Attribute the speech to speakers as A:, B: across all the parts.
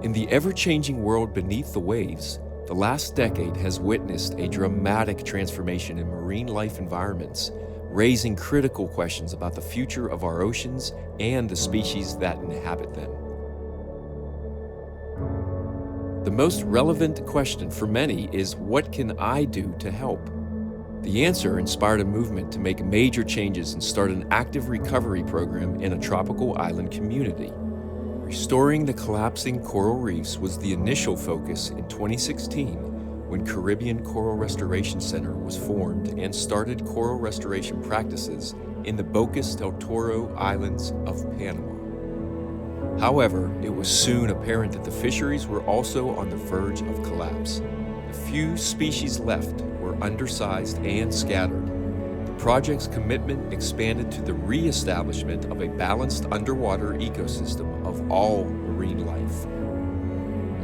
A: In the ever-changing world beneath the waves, the last decade has witnessed a dramatic transformation in marine life environments, raising critical questions about the future of our oceans and the species that inhabit them. The most relevant question for many is, what can I do to help? The answer inspired a movement to make major changes and start an active recovery program in a tropical island community. Restoring the collapsing coral reefs was the initial focus in 2016 when Caribbean Coral Restoration Center was formed and started coral restoration practices in the Bocas del Toro Islands of Panama. However, it was soon apparent that the fisheries were also on the verge of collapse. The few species left were undersized and scattered. The project's commitment expanded to the re-establishment of a balanced underwater ecosystem of all marine life.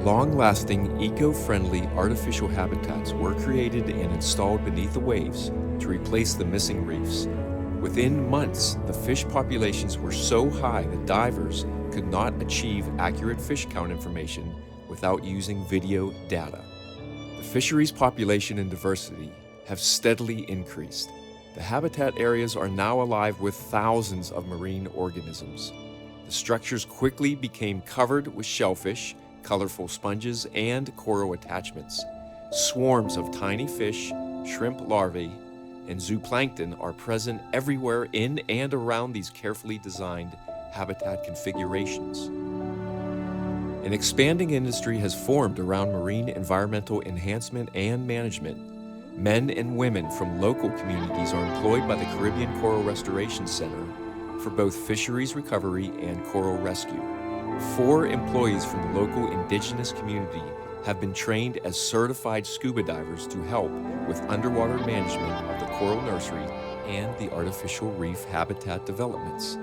A: Long-lasting, eco-friendly artificial habitats were created and installed beneath the waves to replace the missing reefs. Within months, the fish populations were so high that divers could not achieve accurate fish count information without using video data. The fisheries population and diversity have steadily increased. The habitat areas are now alive with thousands of marine organisms. The structures quickly became covered with shellfish, colorful sponges, and coral attachments. Swarms of tiny fish, shrimp larvae, and zooplankton are present everywhere in and around these carefully designed habitat configurations. An expanding industry has formed around marine environmental enhancement and management. Men and women from local communities are employed by the Caribbean Coral Restoration Center for both fisheries recovery and coral rescue. 4 employees from the local indigenous community have been trained as certified scuba divers to help with underwater management of the coral nursery and the artificial reef habitat developments.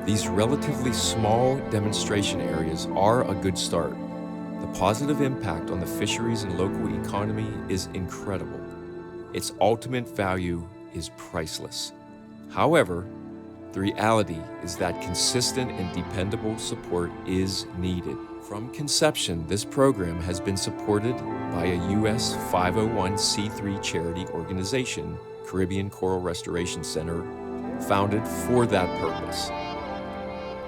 A: These relatively small demonstration areas are a good start. The positive impact on the fisheries and local economy is incredible. Its ultimate value is priceless. However, the reality is that consistent and dependable support is needed. From conception, this program has been supported by a U.S. 501c3 charity organization, Caribbean Coral Restoration Center, founded for that purpose.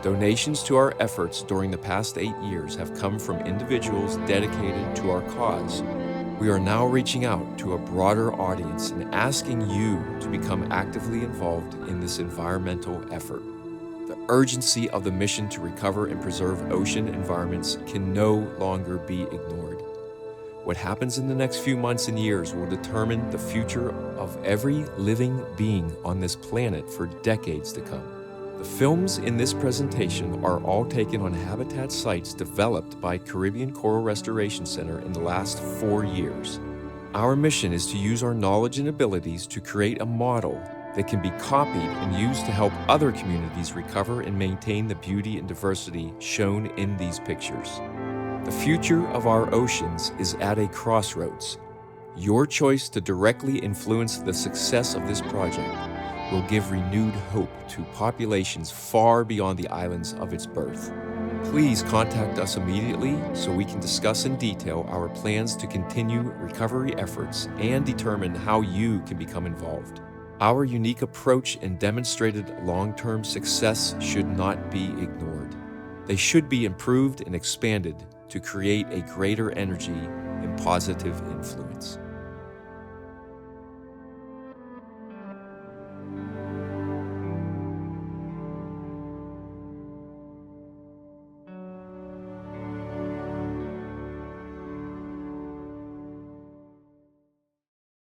A: Donations to our efforts during the past 8 years have come from individuals dedicated to our cause. We are now reaching out to a broader audience and asking you to become actively involved in this environmental effort. The urgency of the mission to recover and preserve ocean environments can no longer be ignored. What happens in the next few months and years will determine the future of every living being on this planet for decades to come. The films in this presentation are all taken on habitat sites developed by Caribbean Coral Restoration Center in the last 4 years. Our mission is to use our knowledge and abilities to create a model that can be copied and used to help other communities recover and maintain the beauty and diversity shown in these pictures. The future of our oceans is at a crossroads. Your choice to directly influence the success of this project will give renewed hope to populations far beyond the islands of its birth. Please contact us immediately so we can discuss in detail our plans to continue recovery efforts and determine how you can become involved. Our unique approach and demonstrated long-term success should not be ignored. They should be improved and expanded to create a greater energy and positive influence.